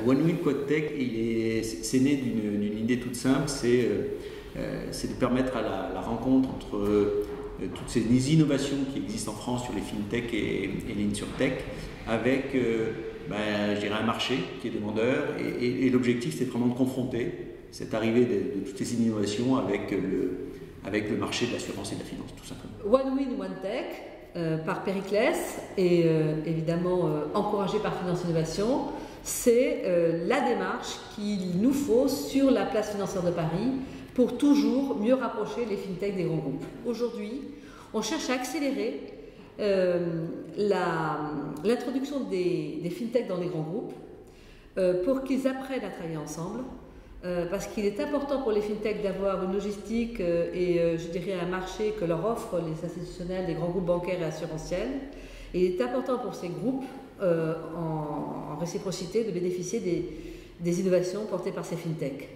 One Week QuadTech, c'est né d'une idée toute simple, c'est de permettre à la rencontre entre toutes ces innovations qui existent en France sur les FinTech et les InsurTech, avec je dirais un marché qui est demandeur, et l'objectif c'est vraiment de confronter cette arrivée de toutes ces innovations avec le marché de l'assurance et de la finance, tout simplement. One Win, One Tech, par Périclès et évidemment encouragé par Finance Innovation, c'est la démarche qu'il nous faut sur la place financière de Paris pour toujours mieux rapprocher les FinTech des grands groupes. Aujourd'hui, on cherche à accélérer l'introduction des FinTech dans les grands groupes pour qu'ils apprennent à travailler ensemble. Parce qu'il est important pour les FinTech d'avoir une logistique et je dirais un marché que leur offrent les institutionnels, les grands groupes bancaires et assurantiels. Et il est important pour ces groupes, en réciprocité, de bénéficier des innovations portées par ces FinTech,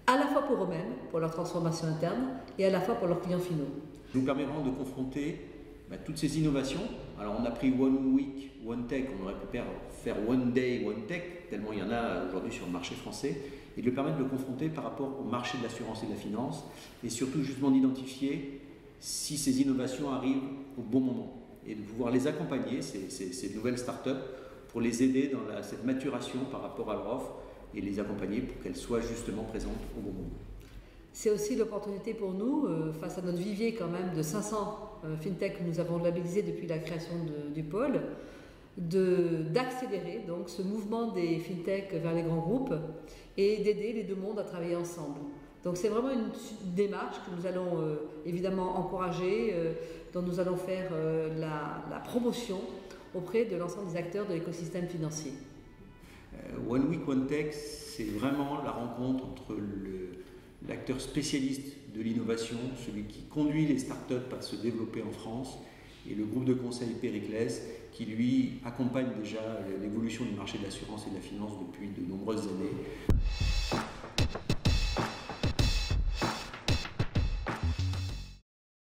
à la fois pour eux-mêmes, pour leur transformation interne, et à la fois pour leurs clients finaux. Nous permet vraiment de confronter toutes ces innovations. Alors on a pris One Week, One Tech, on aurait pu faire One Day, One Tech, tellement il y en a aujourd'hui sur le marché français, et de le permettre de le confronter par rapport au marché de l'assurance et de la finance, et surtout justement d'identifier si ces innovations arrivent au bon moment, et de pouvoir les accompagner, ces nouvelles startups, pour les aider dans cette maturation par rapport à leur offre, et les accompagner pour qu'elles soient justement présentes au bon moment. C'est aussi l'opportunité pour nous, face à notre vivier quand même de 500 FinTech que nous avons labellisé depuis la création du pôle, d'accélérer donc ce mouvement des FinTech vers les grands groupes et d'aider les deux mondes à travailler ensemble. Donc c'est vraiment une démarche que nous allons évidemment encourager, dont nous allons faire la promotion auprès de l'ensemble des acteurs de l'écosystème financier. One Week, One Tech, c'est vraiment la rencontre entre l'acteur spécialiste de l'innovation, celui qui conduit les startups à se développer en France, et le groupe de conseil Périclès, qui lui accompagne déjà l'évolution du marché de l'assurance et de la finance depuis de nombreuses années.